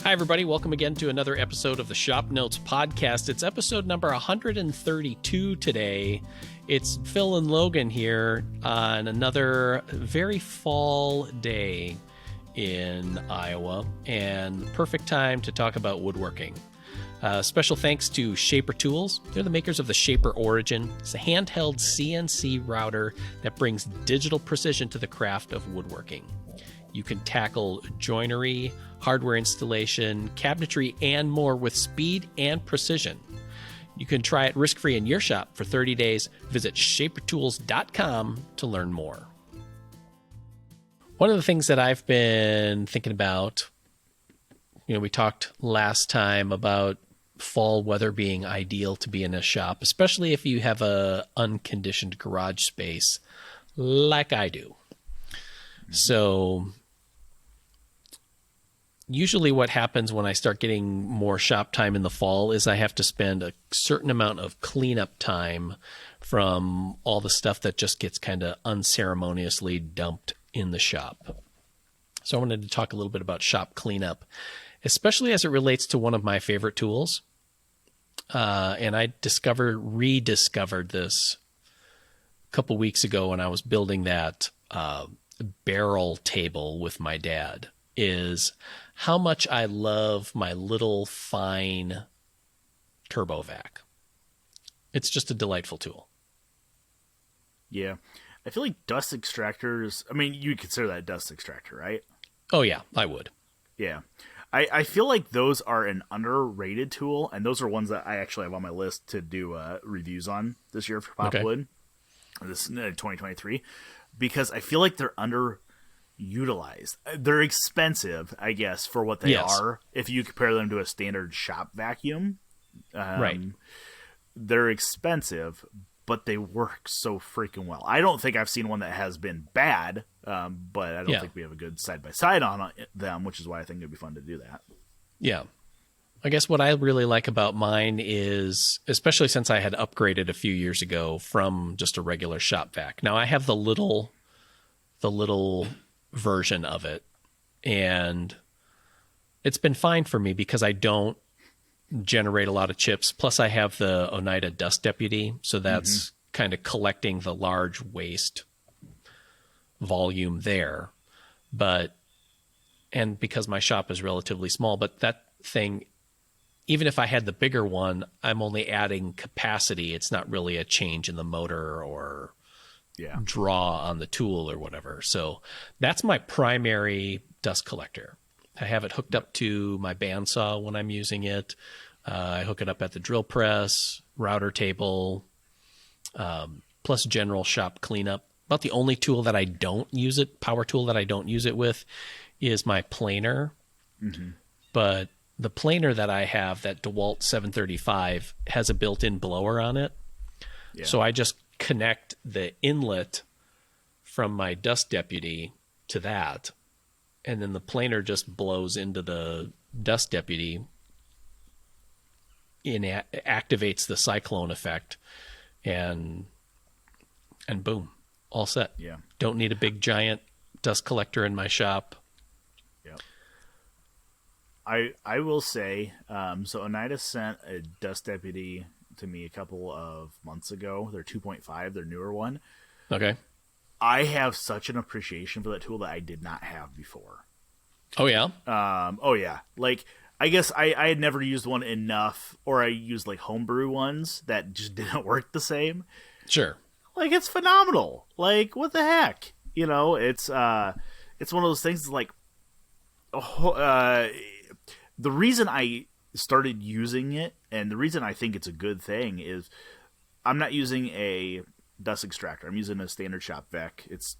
Hi, everybody. Welcome again to another episode of the ShopNotes podcast. It's episode number 132 today. It's Phil and Logan here on another very fall day in Iowa, and perfect time to talk about woodworking. Special thanks to Shaper Tools. They're the makers of the Shaper Origin. It's a handheld CNC router that brings digital precision to the craft of woodworking. You can tackle joinery, hardware installation, cabinetry, and more with speed and precision. You can try it risk-free in your shop for 30 days. Visit shapertools.com to learn more. One of the things that I've been thinking about, we talked last time about fall weather being ideal to be in a shop, especially if you have a unconditioned garage space like I do. So usually what happens when I start getting more shop time in the fall is I have to spend a certain amount of cleanup time from all the stuff that just gets kind of unceremoniously dumped in the shop. So I wanted to talk a little bit about shop cleanup, especially as it relates to one of my favorite tools. And I rediscovered this a couple weeks ago when I was building that barrel table with my dad, is how much I love my little fine TurboVac. It's just a delightful tool. Yeah. I feel like dust extractors, you consider that a dust extractor, right? Oh, yeah, I would. Yeah. I feel like those are an underrated tool, and those are ones that I actually have on my list to do reviews on this year for Popwood, this 2023, because I feel like they're underutilized. They're expensive, I guess, for what they are. If you compare them to a standard shop vacuum, right? They're expensive, but they work so freaking well. I don't think I've seen one that has been bad, but I don't think we have a good side-by-side on them, which is why I think it'd be fun to do that. Yeah. I guess what I really like about mine is, especially since I had upgraded a few years ago from just a regular shop vac. Now I have the little version of it, and it's been fine for me because I don't generate a lot of chips. Plus I have the Oneida Dust Deputy, so that's kind of collecting the large waste volume there. And because my shop is relatively small, but that thing, even if I had the bigger one, I'm only adding capacity. It's not really a change in the motor or draw on the tool or whatever. So that's my primary dust collector. I have it hooked up to my bandsaw when I'm using it. I hook it up at the drill press, router table, plus general shop cleanup. About the only tool that I don't use it, power tool that I don't use it with, is my planer. But the planer that I have, that DeWalt 735, has a built-in blower on it. So I just connect the inlet from my Dust Deputy to that, and then the planer just blows into the Dust Deputy and activates the cyclone effect, and boom, all set. Yeah. Don't need a big giant dust collector in my shop. Yeah. I will say, so Oneida sent a Dust Deputy to me a couple of months ago. They're 2.5, their newer one. Okay. I have such an appreciation for that tool that I did not have before. Oh, yeah? Like, I guess I had never used one enough, or I used, like, homebrew ones that just didn't work the same. Sure. Like, it's phenomenal. Like, what the heck? It's one of those things like, the reason I started using it, and the reason I think it's a good thing, is I'm not using a dust extractor. I'm using a standard shop vac. It's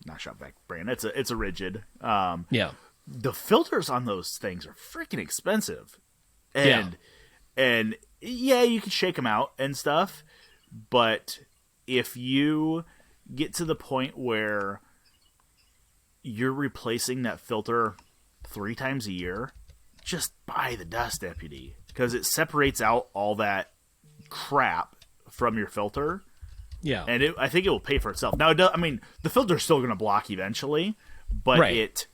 not shop vac brand. It's a rigid. The filters on those things are freaking expensive, and you can shake them out and stuff. But if you get to the point where you're replacing that filter 3 times a year, just buy the Dust Deputy, because it separates out all that crap from your filter. Yeah. And I think it will pay for itself. Now, the filter's still going to block eventually, but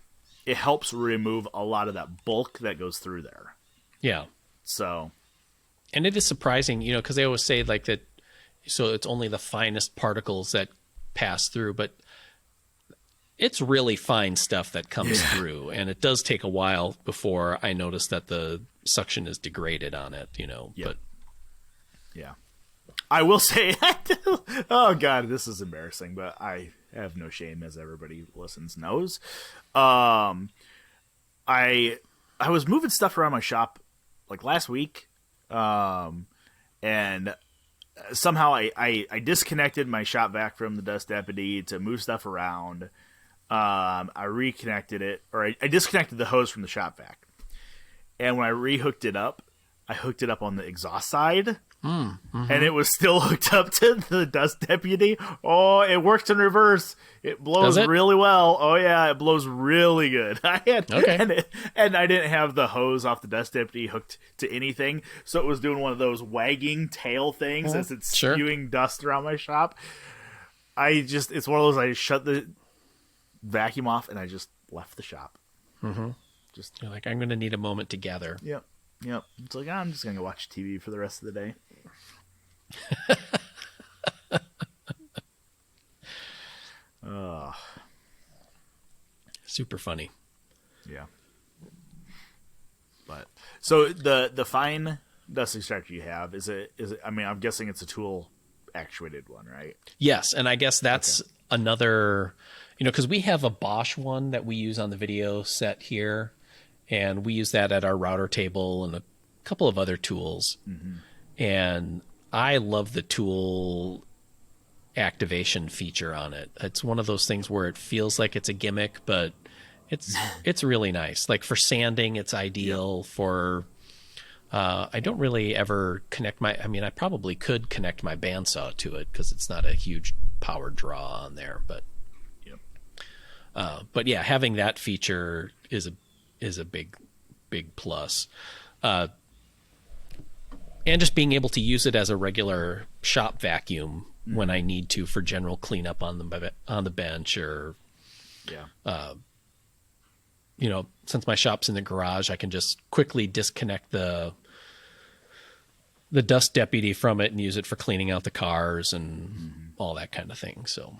it helps remove a lot of that bulk that goes through there. Yeah. So, and it is surprising, you know, because they always say like that, so it's only the finest particles that pass through, but it's really fine stuff that comes through, and it does take a while before I notice that the suction is degraded on it, you know. Yep. But yeah, I will say, oh God, this is embarrassing, but I have no shame, as everybody listens knows. I was moving stuff around my shop like last week, and somehow I disconnected my shop vac from the Dust Deputy to move stuff around. I reconnected it, or I disconnected the hose from the shop vac. And when I rehooked it up, I hooked it up on the exhaust side. And it was still hooked up to the Dust Deputy. Oh, it works in reverse. It blows really well. Oh, yeah, it blows really good. And I didn't have the hose off the Dust Deputy hooked to anything, so it was doing one of those wagging tail things as it's spewing dust around my shop. It's one of those, I shut the vacuum off and I just left the shop. You're like, I'm going to need a moment to gather. Yep. It's like, I'm just going to go watch TV for the rest of the day. Super funny. Yeah. But so the fine dust extractor you have, is it I mean, I'm guessing it's a tool actuated one, right? Yes, and I guess that's another, you know, because we have a Bosch one that we use on the video set here, and we use that at our router table and a couple of other tools. And I love the tool activation feature on it. It's one of those things where it feels like it's a gimmick, but it's really nice. Like for sanding, it's ideal. For I don't really ever connect I probably could connect my bandsaw to it because it's not a huge power draw on there, but yeah, having that feature is a big plus. And just being able to use it as a regular shop vacuum when I need to for general cleanup on the bench, or you know, since my shop's in the garage, I can just quickly disconnect the Dust Deputy from it and use it for cleaning out the cars and all that kind of thing. So,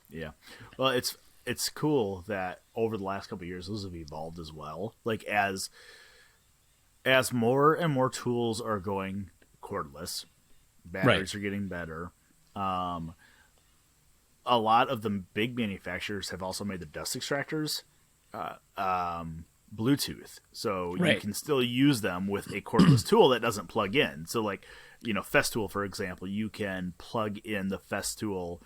yeah, well, it's cool that over the last couple of years, those have evolved as well. Like as more and more tools are going cordless, batteries are getting better. A lot of the big manufacturers have also made the dust extractors Bluetooth, so you can still use them with a cordless tool that doesn't plug in. So, like, you know, Festool, for example, you can plug in the Festool,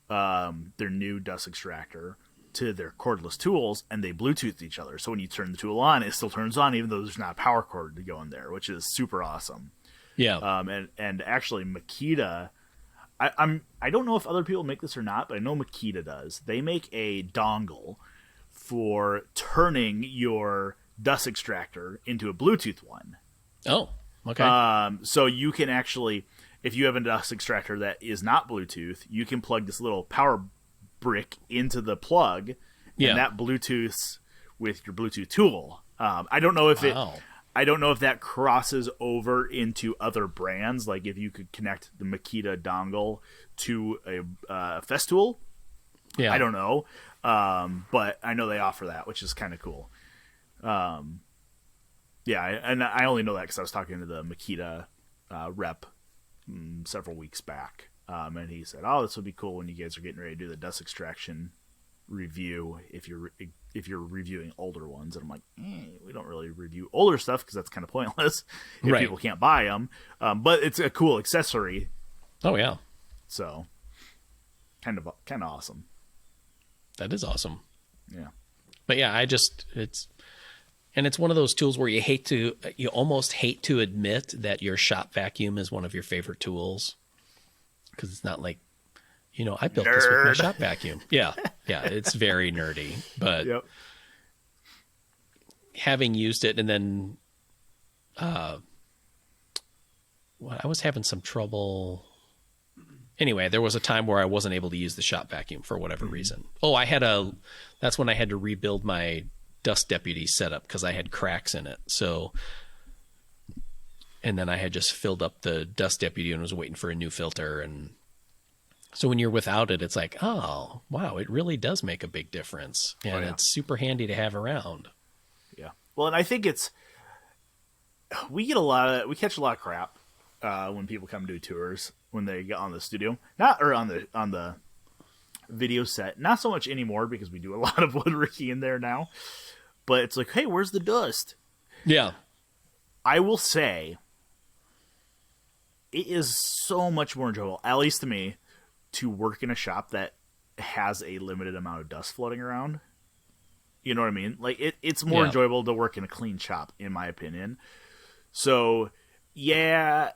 their new dust extractor, to their cordless tools, and they Bluetooth each other. So when you turn the tool on, it still turns on, even though there's not a power cord to go in there, which is super awesome. Yeah. And actually, Makita, I don't know if other people make this or not, but I know Makita does. They make a dongle for turning your dust extractor into a Bluetooth one. Oh, okay. So you can actually, if you have a dust extractor that is not Bluetooth, you can plug this little power brick into the plug, and that Bluetooths with your Bluetooth tool. I don't know if I don't know if that crosses over into other brands. Like if you could connect the Makita dongle to a Festool. Yeah, I don't know. But I know they offer that, which is kind of cool. Yeah, and I only know that because I was talking to the Makita rep several weeks back. And he said, "Oh, this would be cool when you guys are getting ready to do the dust extraction review if you're reviewing older ones." And I'm like, we don't really review older stuff because that's kind of pointless if people can't buy them. But it's a cool accessory. Oh yeah. So kind of awesome. That is awesome. Yeah. But yeah, it's one of those tools where you almost hate to admit that your shop vacuum is one of your favorite tools. Because it's not like, you know, I built this with my shop vacuum. Yeah, it's very nerdy. But having used it, and then I was having some trouble. Anyway, there was a time where I wasn't able to use the shop vacuum for whatever reason. Oh, that's when I had to rebuild my dust deputy setup because I had cracks in it. So, and then I had just filled up the dust deputy and was waiting for a new filter. And so when you're without it, it's like, oh, wow, it really does make a big difference. And it's super handy to have around. Yeah. Well, and I think we catch a lot of crap when people come do tours when they get on the studio, on the video set. Not so much anymore because we do a lot of woodworking in there now. But it's like, hey, where's the dust? Yeah. I will say it is so much more enjoyable, at least to me, to work in a shop that has a limited amount of dust floating around. You know what I mean? Like it's more enjoyable to work in a clean shop, in my opinion. So, yeah,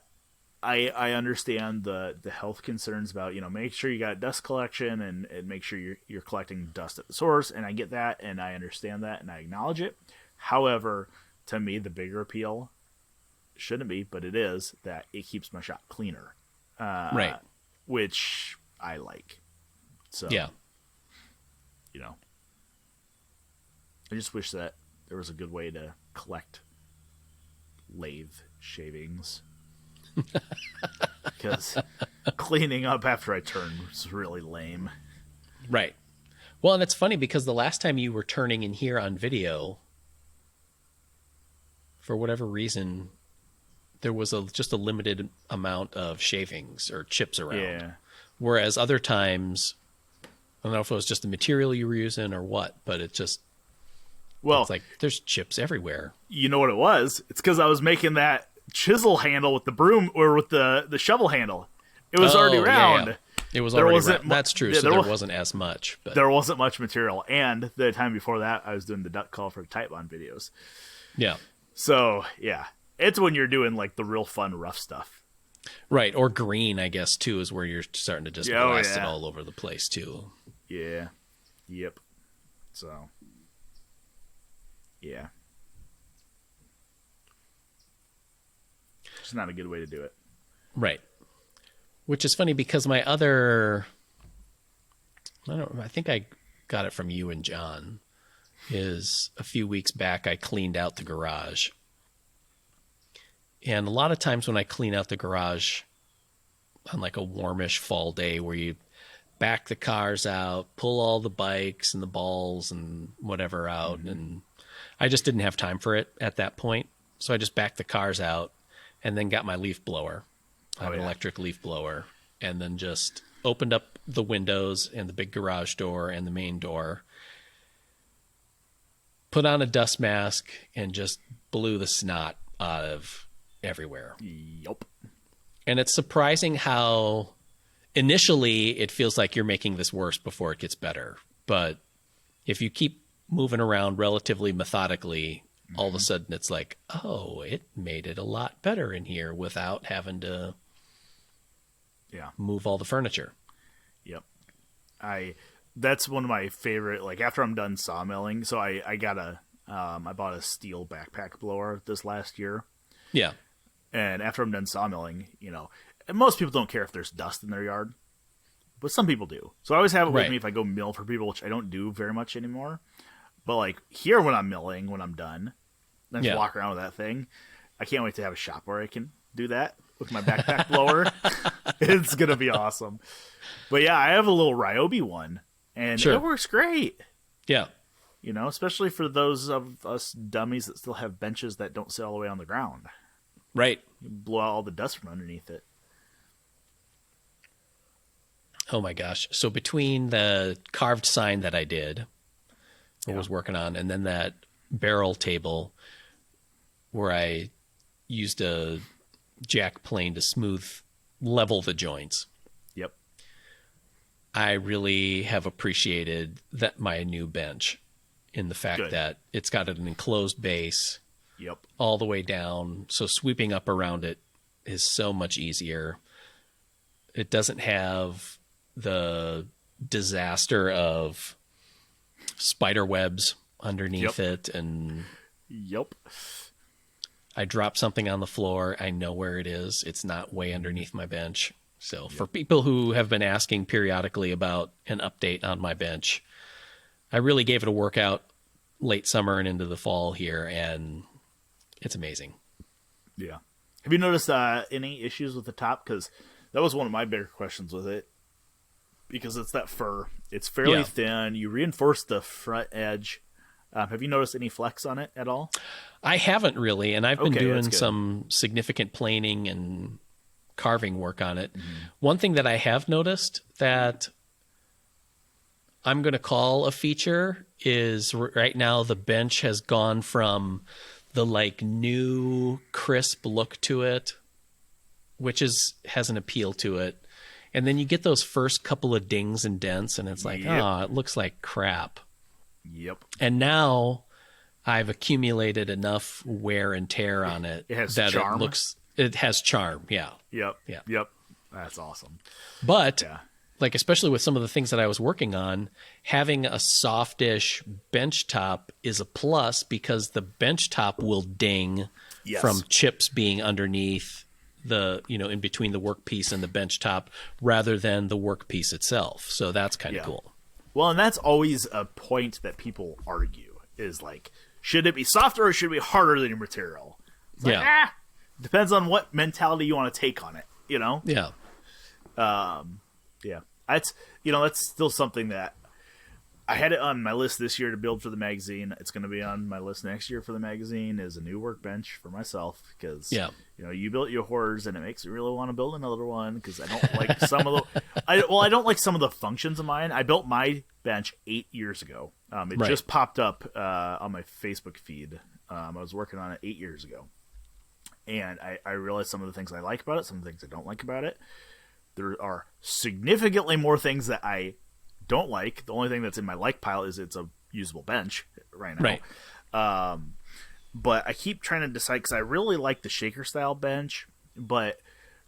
I understand the health concerns about, make sure you got dust collection and make sure you're collecting dust at the source. And I get that, and I understand that, and I acknowledge it. However, to me, the bigger appeal shouldn't be, but it is, that it keeps my shop cleaner. Right. Which I like. So, yeah. I just wish that there was a good way to collect lathe shavings. Because cleaning up after I turn was really lame. Right. Well, and it's funny because the last time you were turning in here on video, for whatever reason, there was just a limited amount of shavings or chips around. Yeah. Whereas other times, I don't know if it was just the material you were using or what, but it's like there's chips everywhere. You know what it was? It's because I was making that chisel handle with the broom or with the shovel handle. It was already around. Yeah. It was already around. That's true. So there wasn't as much. But there wasn't much material. And the time before that, I was doing the duck call for Tight Bond videos. Yeah. So, yeah. It's when you're doing like the real fun, rough stuff. Right. Or green, I guess, too, is where you're starting to just blast it all over the place, too. Yeah. Yep. So, yeah. It's not a good way to do it. Right. Which is funny because I think I got it from you and John, is a few weeks back I cleaned out the garage. And a lot of times when I clean out the garage on like a warmish fall day where you back the cars out, pull all the bikes and the balls and whatever out, and I just didn't have time for it at that point. So I just backed the cars out and then got my leaf blower. I have an electric leaf blower, and then just opened up the windows and the big garage door and the main door, put on a dust mask, and just blew the snot out of everywhere. Yep. And it's surprising how initially it feels like you're making this worse before it gets better. But if you keep moving around relatively methodically, all of a sudden it's like, oh, it made it a lot better in here without having to move all the furniture. Yep. That's one of my favorite, like after I'm done sawmilling. So I bought a steel backpack blower this last year. Yeah. And after I'm done sawmilling, and most people don't care if there's dust in their yard, but some people do. So I always have it with me if I go mill for people, which I don't do very much anymore. But like here when I'm milling, when I'm done, I just walk around with that thing. I can't wait to have a shop where I can do that with my backpack blower. It's going to be awesome. But yeah, I have a little Ryobi one, and it works great. Yeah. Especially for those of us dummies that still have benches that don't sit all the way on the ground. Right. You blow out all the dust from underneath it. Oh my gosh. So between the carved sign that I did, or was working on, and then that barrel table where I used a jack plane to level the joints. Yep. I really have appreciated my new bench in the fact that it's got an enclosed base all the way down. So sweeping up around it is so much easier. It doesn't have the disaster of spider webs underneath it. And I drop something on the floor, I know where it is. It's not way underneath my bench. So for people who have been asking periodically about an update on my bench, I really gave it a workout late summer and into the fall here, and it's amazing. Yeah. Have you noticed any issues with the top? Because that was one of my bigger questions with it. Because it's that fur. It's fairly thin. You reinforce the front edge. Have you noticed any flex on it at all? I haven't really, and I've been doing some significant planing and carving work on it. Mm-hmm. One thing that I have noticed that I'm going to call a feature is right now the bench has gone from the like new crisp look to it, which has an appeal to it. And then you get those first couple of dings and dents and it's like, oh, it looks like crap. Yep. And now I've accumulated enough wear and tear on it, that charm. It has charm. Yeah. Yep. Yeah. Yep. That's awesome. But like, especially with some of the things that I was working on, having a softish bench top is a plus because the bench top will ding from chips being underneath the, in between the workpiece and the bench top rather than the workpiece itself. So that's kind of cool. Well, and that's always a point that people argue is like, should it be softer or should it be harder than your material? It's like, depends on what mentality you want to take on it, Yeah. Yeah. That's still something that I had it on my list this year to build for the magazine. It's going to be on my list next year for the magazine is a new workbench for myself because, you built your horrors and it makes me really want to build another one because I don't like some of the I don't like some of the functions of mine. I built my bench 8 years ago. It just popped up on my Facebook feed. I was working on it 8 years ago. And I realized some of the things I like about it, some of the things I don't like about it. There are significantly more things that I don't like. The only thing that's in my like pile is it's a usable bench right now. Right. But I keep trying to decide because I really like the shaker style bench, but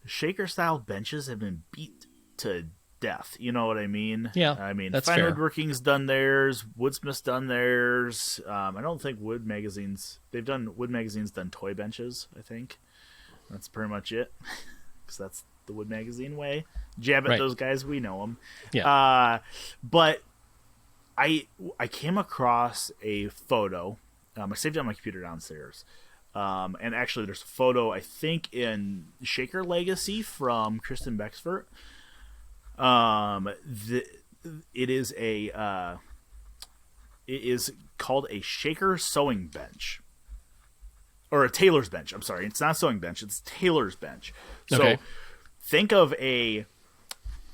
shaker style benches have been beat to death. You know what I mean? Yeah. I mean, that's Fine fair. Woodworking's done theirs. Woodsmith's done theirs. I don't think Wood Magazine's done toy benches, I think. That's pretty much it. Because that's the Wood Magazine way. Jab at those guys, we know them. Yeah. But I came across a photo. I saved it on my computer downstairs. And actually, there's a photo, I think, in Shaker Legacy from Kristen Bexford. It is called a shaker sewing bench. Or a tailor's bench. I'm sorry. It's not a sewing bench. It's a tailor's bench. So think of a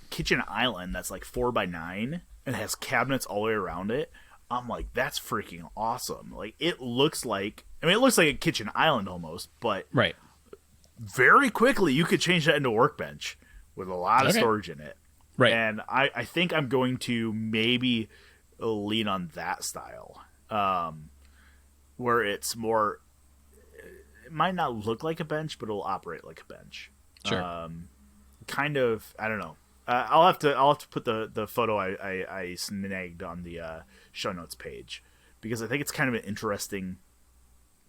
kitchen island that's like 4x9 and has cabinets all the way around it. I'm like, that's freaking awesome. Like, it looks like a kitchen island almost, but very quickly you could change that into a workbench with a lot of storage in it. Right. And I think I'm going to maybe lean on that style, where it's more, it might not look like a bench, but it'll operate like a bench. Sure. Kind of, I don't know. I'll have to put the photo I snagged on the show notes page because I think it's kind of an interesting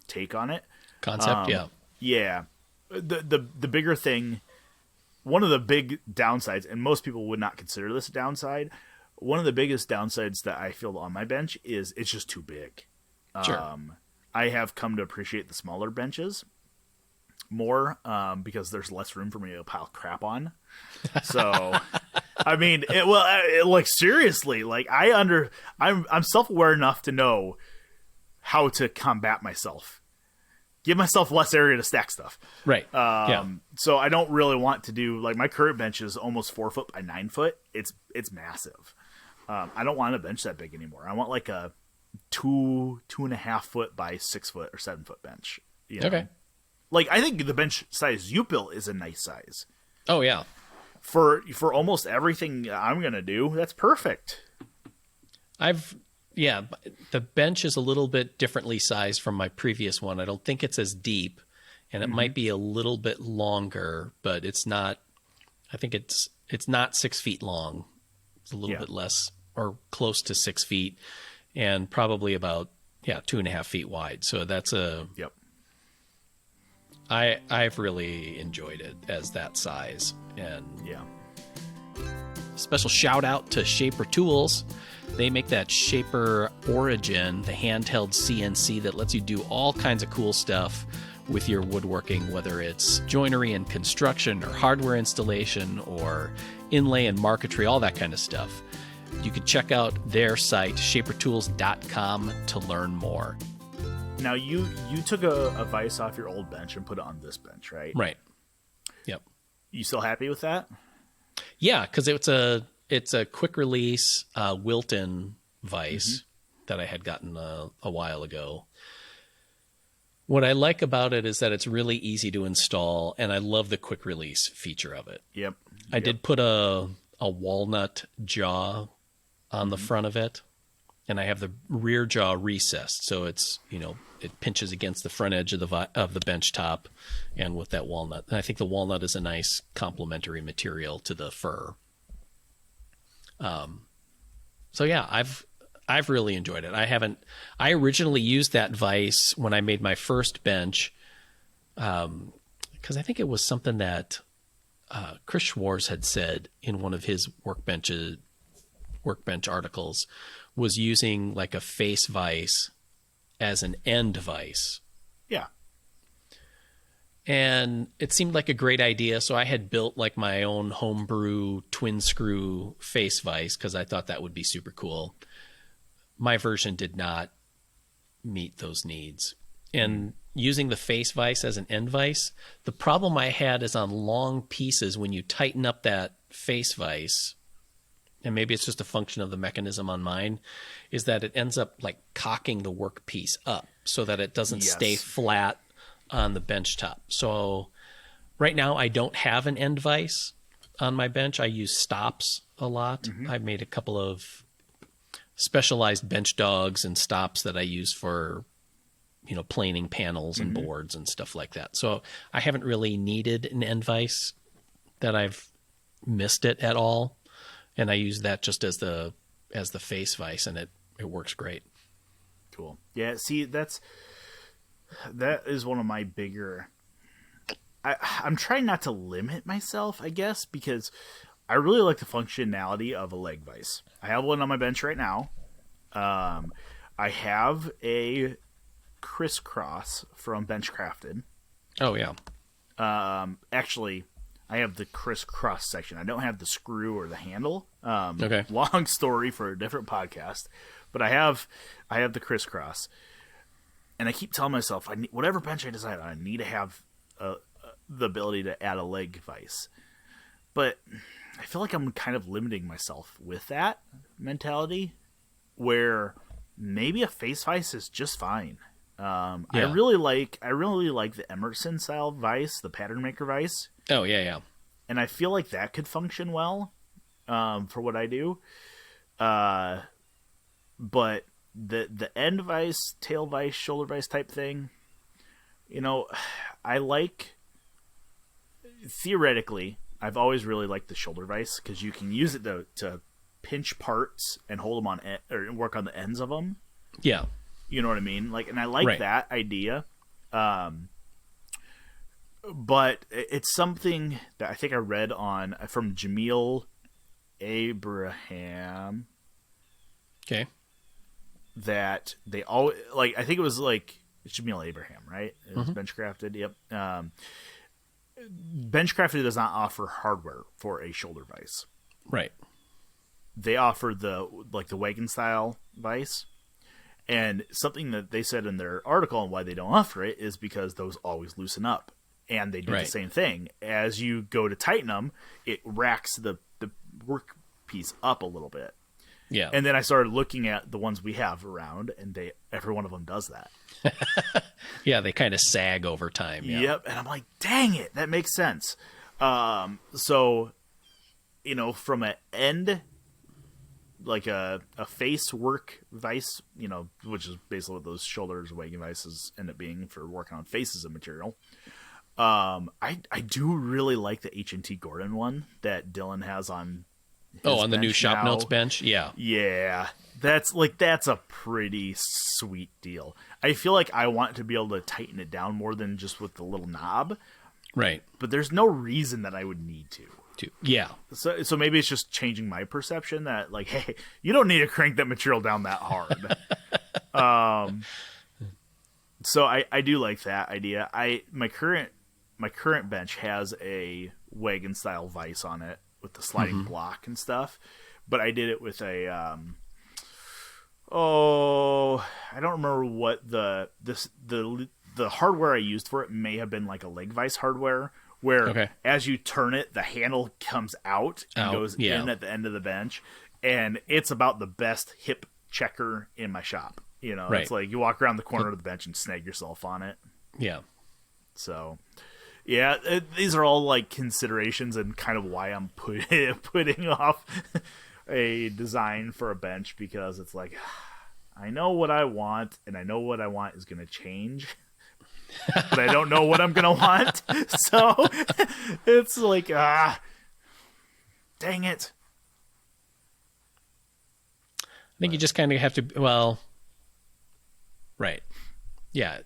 take on it. Concept, yeah. The bigger thing, one of the big downsides, and most people would not consider this a downside. One of the biggest downsides that I feel on my bench is it's just too big. Sure. I have come to appreciate the smaller benches more because there's less room for me to pile crap on. So, I mean, like seriously, like I'm self-aware enough to know how to combat myself, give myself less area to stack stuff. Right. So I don't really want to do like my current bench is almost 4 foot by 9 foot. It's massive. I don't want a bench that big anymore. I want like a 2.5 foot by 6 foot or 7 foot bench. Okay. Like, I think the bench size you built is a nice size. Oh, yeah. For almost everything I'm going to do, that's perfect. The bench is a little bit differently sized from my previous one. I don't think it's as deep, and it might be a little bit longer, but it's not, I think it's not 6 feet long. It's a little bit less or close to 6 feet and probably about, 2.5 feet wide. So that's I've really enjoyed it as that size. And Special shout out to Shaper Tools. They make that Shaper Origin, the handheld CNC that lets you do all kinds of cool stuff with your woodworking, whether it's joinery and construction or hardware installation or inlay and marquetry, all that kind of stuff. You can check out their site, shapertools.com, to learn more. Now, you took a vise off your old bench and put it on this bench, right? Right. Yep. You still happy with that? Yeah, because it's a quick release Wilton vise that I had gotten a while ago. What I like about it is that it's really easy to install, and I love the quick release feature of it. Yep. I did put a walnut jaw on the front of it, and I have the rear jaw recessed, so it's, it pinches against the front edge of the bench top, and with that walnut. And I think the walnut is a nice complementary material to the fir. So yeah, I've really enjoyed it. I originally used that vise when I made my first bench, because I think it was something that Chris Schwarz had said in one of his Workbench articles, was using like a face vise as an end vise. Yeah. And it seemed like a great idea, so I had built like my own homebrew twin screw face vise because I thought that would be super cool. My version did not meet those needs. And using the face vise as an end vise, the problem I had is on long pieces, when you tighten up that face vise, and maybe it's just a function of the mechanism on mine, is that it ends up like cocking the workpiece up so that it doesn't stay flat on the bench top. So right now I don't have an end vise on my bench. I use stops a lot. I've made a couple of specialized bench dogs and stops that I use for, planing panels and boards and stuff like that. So I haven't really needed an end vise, that I've missed it at all. And I use that just as the face vise, and it works great. Cool. Yeah, see, that is one of my bigger... I'm trying not to limit myself, I guess, because I really like the functionality of a leg vise. I have one on my bench right now. I have a crisscross from Benchcrafted. Oh, yeah. Actually, I have the crisscross section. I don't have the screw or the handle. Okay. Long story for a different podcast. But I have the crisscross. And I keep telling myself, whatever bench I decide on, I need to have the ability to add a leg vise. But I feel like I'm kind of limiting myself with that mentality, where maybe a face vise is just fine. I really like the Emerson style vise, the pattern maker vise. Oh yeah. And I feel like that could function well for what I do. But the end vise, tail vise, shoulder vise type thing, I like, theoretically, I've always really liked the shoulder vise because you can use it to pinch parts and hold them on or work on the ends of them. Yeah. You know what I mean? And I like that idea. But it's something that I think I read from Jamil Abraham. Okay. That they all I think it was it's Jamil Abraham, right? It was Benchcrafted. Yep. Benchcrafted does not offer hardware for a shoulder vise. Right. They offer the wagon style vise. And something that they said in their article on why they don't offer it is because those always loosen up. And they do the same thing. As you go to tighten them, it racks the workpiece up a little bit. Yeah. And then I started looking at the ones we have around, and every one of them does that. Yeah, they kind of sag over time. Yeah. Yep. And I'm like, dang it, that makes sense. So, from an end, like a face work vise, which is basically what those shoulders wagon vices end up being for working on faces of material. I do really like the H&T Gordon one that Dylan has on. On the new ShopNotes bench? Yeah. Yeah. That's a pretty sweet deal. I feel like I want to be able to tighten it down more than just with the little knob. Right. But there's no reason that I would need to. Yeah. So maybe it's just changing my perception that like, hey, you don't need to crank that material down that hard. So I do like that idea. My current bench has a wagon style vise on it with the sliding block and stuff, but I did it with a I don't remember what the hardware I used for it may have been like a leg vise hardware, where as you turn it, the handle comes out and goes in at the end of the bench, and it's about the best hip checker in my shop. You know, it's like you walk around the corner of the bench and snag yourself on it. Yeah. So, yeah, these are all like considerations and kind of why I'm putting off a design for a bench, because it's like, I know what I want, and I know what I want is going to change, but I don't know what I'm going to want. So it's like, dang it. I think you just kind of have to, right. Yeah.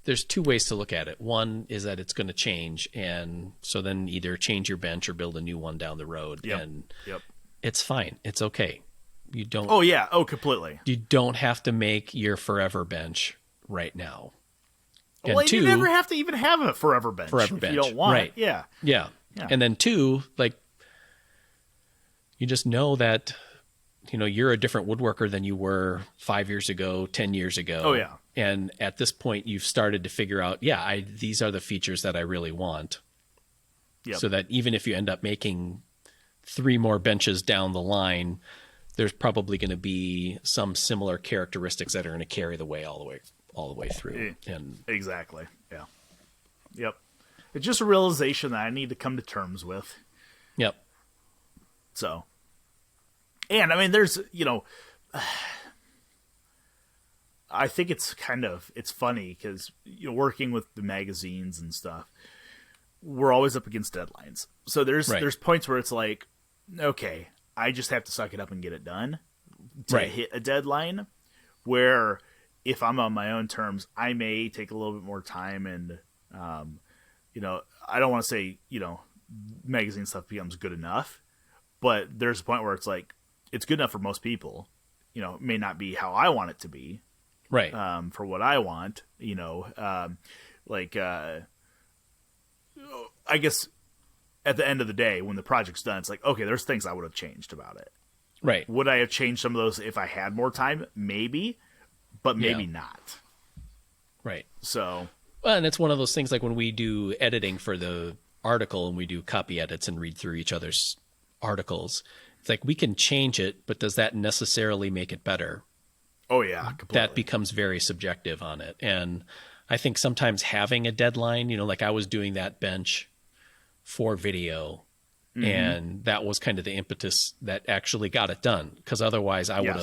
There's two ways to look at it. One is that it's going to change, and so then either change your bench or build a new one down the road. And it's fine. It's okay. You don't. Oh yeah. Oh, completely. You don't have to make your forever bench right now. And well, you never have to even have a forever bench. If you don't want it. Yeah. And then two, like, you just know that, you know, you're a different woodworker than you were 5 years ago, 10 years ago. Oh yeah. And at this point, you've started to figure out, these are the features that I really want. Yep. So that even if you end up making 3 more benches down the line, there's probably going to be some similar characteristics that are going to carry the way all the way through. And exactly. Yeah. Yep. It's just a realization that I need to come to terms with. Yep. So, and I mean, there's, you know, I think it's funny because, you know, working with the magazines and stuff, we're always up against deadlines. So there's points where it's like, okay, I just have to suck it up and get it done to hit a deadline, where if I'm on my own terms, I may take a little bit more time, and, you know, I don't want to say, you know, magazine stuff becomes good enough, but there's a point where it's like, it's good enough for most people. You know, it may not be how I want it to be. Right. For what I want, you know, I guess at the end of the day, when the project's done, it's like, okay, there's things I would have changed about it. Right. Would I have changed some of those if I had more time? Maybe, but maybe not. Right. So. Well, and it's one of those things like when we do editing for the article and we do copy edits and read through each other's articles, it's like we can change it, but does that necessarily make it better? Oh, yeah, completely. That becomes very subjective on it. And I think sometimes having a deadline, you know, like I was doing that bench for video, and that was kind of the impetus that actually got it done. Because otherwise I would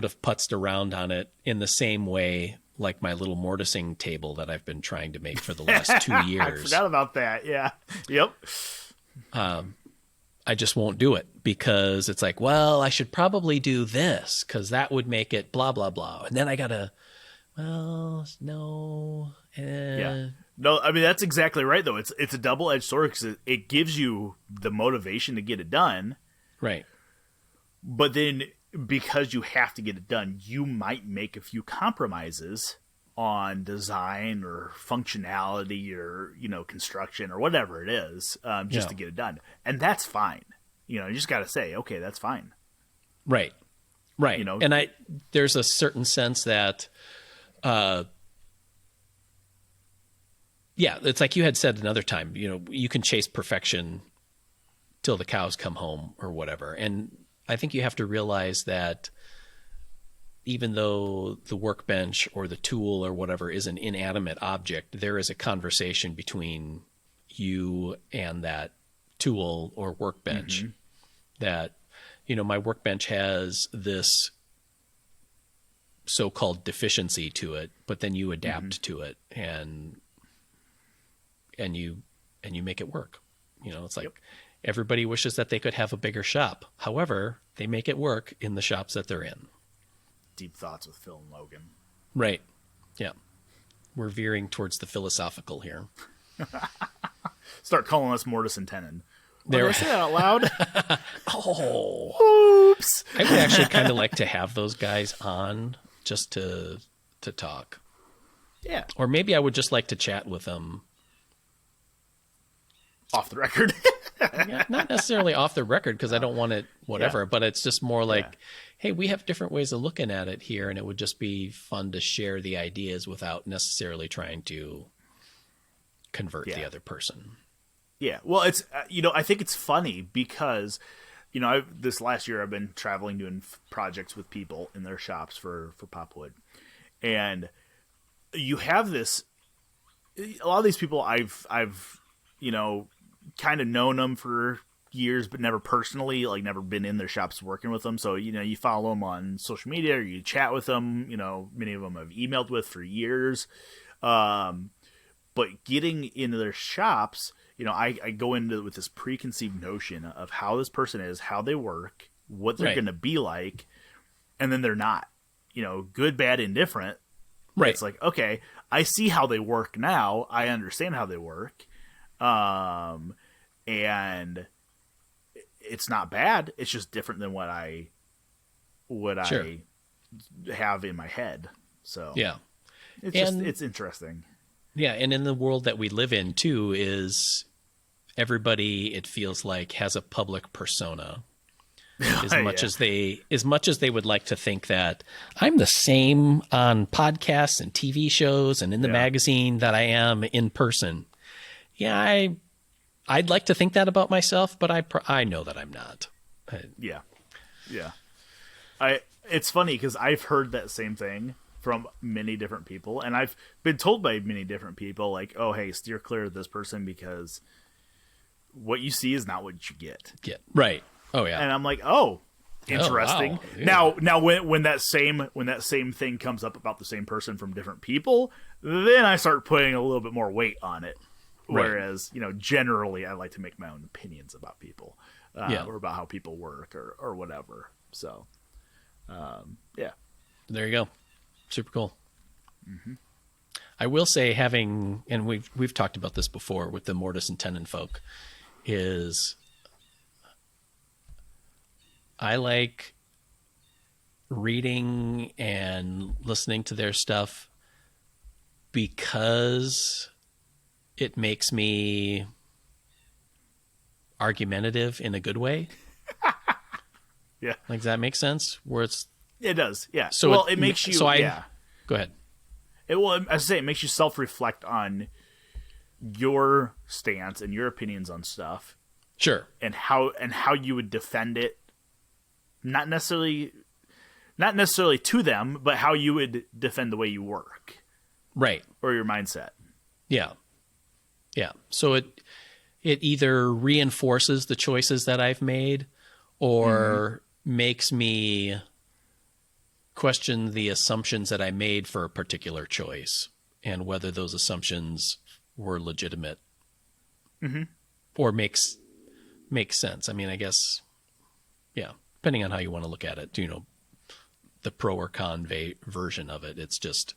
have putzed around on it in the same way like my little mortising table that I've been trying to make for the last 2 years. I forgot about that. Yeah. Yep. I just won't do it because it's like, well, I should probably do this because that would make it blah, blah, blah. And then I got to, no. Yeah. No, I mean, that's exactly right, though. It's a double-edged sword because it gives you the motivation to get it done. Right. But then because you have to get it done, you might make a few compromises on design or functionality or, you know, construction or whatever it is, just to get it done. And that's fine. You know, you just got to say, okay, that's fine. Right. Right. You know, and there's a certain sense that, it's like you had said another time, you know, you can chase perfection till the cows come home or whatever. And I think you have to realize that even though the workbench or the tool or whatever is an inanimate object, there is a conversation between you and that tool or workbench that, you know, my workbench has this so-called deficiency to it, but then you adapt to it and you make it work. You know, it's like everybody wishes that they could have a bigger shop. However, they make it work in the shops that they're in. Deep thoughts with Phil and Logan. Right. Yeah. We're veering towards the philosophical here. start calling us mortise and tenon. Did I say that out loud? Oh, Oops. I would actually kind of like to have those guys on just to talk. Yeah. Or maybe I would just like to chat with them. Off the record. Yeah, not necessarily off the record because I don't want it whatever, but it's just more like, hey, we have different ways of looking at it here, and it would just be fun to share the ideas without necessarily trying to convert the other person. Yeah. Well, it's, I think it's funny because, this last year I've been traveling doing projects with people in their shops for Popwood. And you have this, a lot of these people I've kind of known them for years, but never personally, like never been in their shops working with them. So, you follow them on social media or you chat with them, many of them have emailed with for years. But getting into their shops, I go into it with this preconceived notion of how this person is, how they work, what they're going to be like. And then they're not, good, bad, indifferent. Right. It's like, okay, I see how they work now. I understand how they work. And it's not bad. It's just different than what I have in my head. So yeah, it's interesting. Yeah. And in the world that we live in too, is everybody, it feels like, has a public persona. As much as they would like to think that I'm the same on podcasts and TV shows and in the magazine that I am in person. Yeah, I'd like to think that about myself, but I know that I'm not. Yeah. It's funny because I've heard that same thing from many different people, and I've been told by many different people, like, "Oh, hey, steer clear of this person because what you see is not what you get." Right. Oh yeah. And I'm like, "Oh, interesting." Oh, wow. Yeah. Now, when that same thing comes up about the same person from different people, then I start putting a little bit more weight on it. Whereas, generally I like to make my own opinions about people, or about how people work or whatever. So, yeah. There you go. Super cool. Mm-hmm. I will say, and we've talked about this before with the mortise and tenon folk, is I like reading and listening to their stuff because it makes me argumentative in a good way. Yeah. Like, does that make sense? It does. Yeah. So it makes you, Go ahead. It makes you self-reflect on your stance and your opinions on stuff. Sure. And how you would defend it. Not necessarily to them, but how you would defend the way you work. Right. Or your mindset. Yeah. Yeah. So it either reinforces the choices that I've made or makes me question the assumptions that I made for a particular choice and whether those assumptions were legitimate or makes sense. I mean, I guess, depending on how you want to look at it, the pro or con version of it. It's just,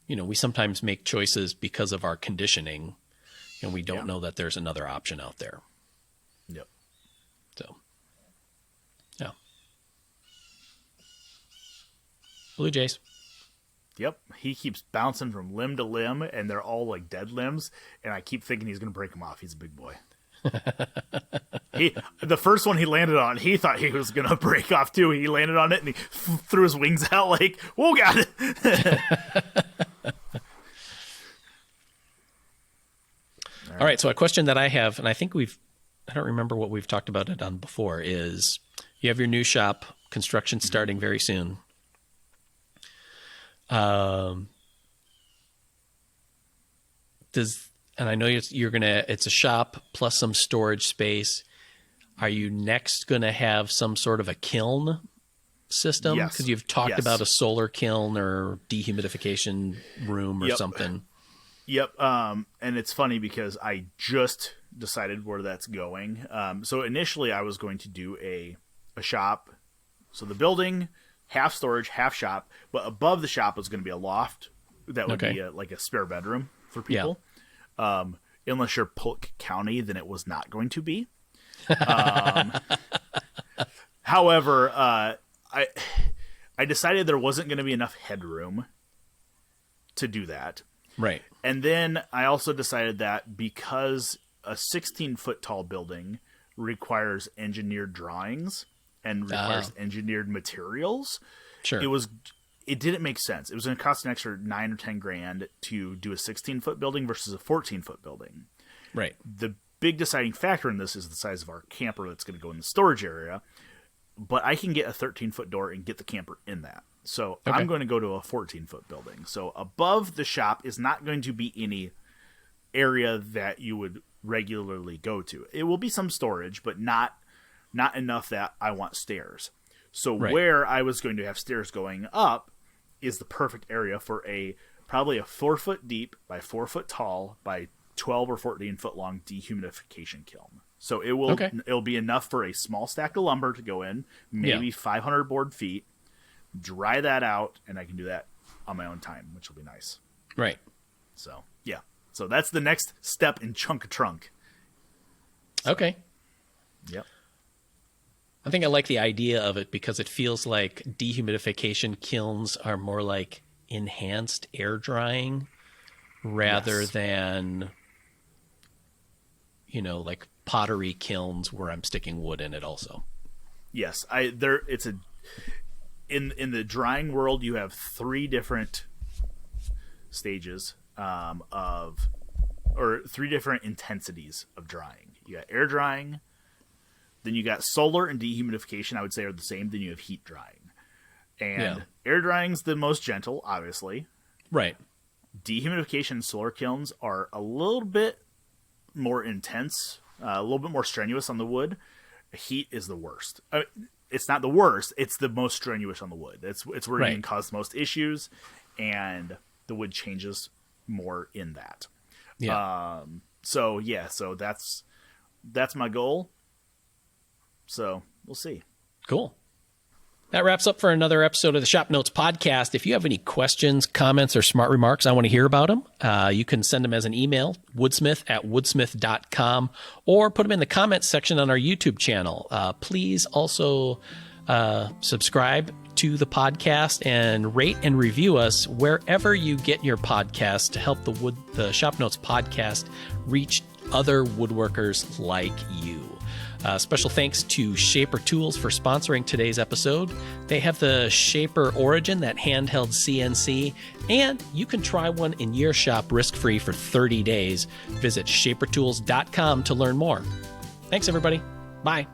we sometimes make choices because of our conditioning and we don't know that there's another option out there. Yep. So, yeah. Blue Jays. Yep. He keeps bouncing from limb to limb and they're all like dead limbs. And I keep thinking he's going to break them off. He's a big boy. The first one he landed on, he thought he was going to break off too. He landed on it and he threw his wings out like, "Whoa, God." All right. So a question that I have, and I think I don't remember what we've talked about it on before, is you have your new shop, construction starting very soon. And I know it's a shop plus some storage space. Are you next going to have some sort of a kiln system? Yes. Because you've talked about a solar kiln or dehumidification room or something. Yep. And it's funny because I just decided where that's going. So initially I was going to do a shop. So the building, half storage, half shop, but above the shop was going to be a loft that would be like a spare bedroom for people. unless you're Polk County, then it was not going to be. However, I decided there wasn't going to be enough headroom to do that. Right. And then I also decided that because a 16-foot tall building requires engineered drawings and requires engineered materials, sure, it didn't make sense. It was going to cost an extra $9 or $10,000 to do a 16-foot building versus a 14-foot building. Right. The big deciding factor in this is the size of our camper that's going to go in the storage area. But I can get a 13-foot door and get the camper in that. So okay. I'm going to go to a 14-foot building. So above the shop is not going to be any area that you would regularly go to. It will be some storage, but not enough that I want stairs. So right. Where I was going to have stairs going up is the perfect area for probably a 4-foot deep by 4-foot tall by 12 or 14-foot long dehumidification kiln. So it'll be enough for a small stack of lumber to go in, maybe 500 board feet, dry that out, and I can do that on my own time, which will be nice. Right. So, yeah. So that's the next step in Chunk Trunk. So, okay. Yep. I think I like the idea of it because it feels like dehumidification kilns are more like enhanced air drying rather than, like pottery kilns where I'm sticking wood in it also. Yes. In the drying world, you have 3 different stages or 3 different intensities of drying. You got air drying, then you got solar and dehumidification, I would say are the same, then you have heat drying. And air drying's the most gentle, obviously. Right. Dehumidification and solar kilns are a little bit more intense, a little bit more strenuous on the wood. Heat is the worst. It's not the worst, it's the most strenuous on the wood. It's where you can cause the most issues, and the wood changes more in that. Yeah. So that's my goal. So we'll see. Cool. That wraps up for another episode of the Shop Notes podcast. If you have any questions, comments, or smart remarks, I want to hear about them. You can send them as an email, woodsmith@woodsmith.com, or put them in the comments section on our YouTube channel. Please also subscribe to the podcast and rate and review us wherever you get your podcast to help the Shop Notes podcast reach other woodworkers like you. Special thanks to Shaper Tools for sponsoring today's episode. They have the Shaper Origin, that handheld CNC, and you can try one in your shop risk-free for 30 days. Visit shapertools.com to learn more. Thanks, everybody. Bye.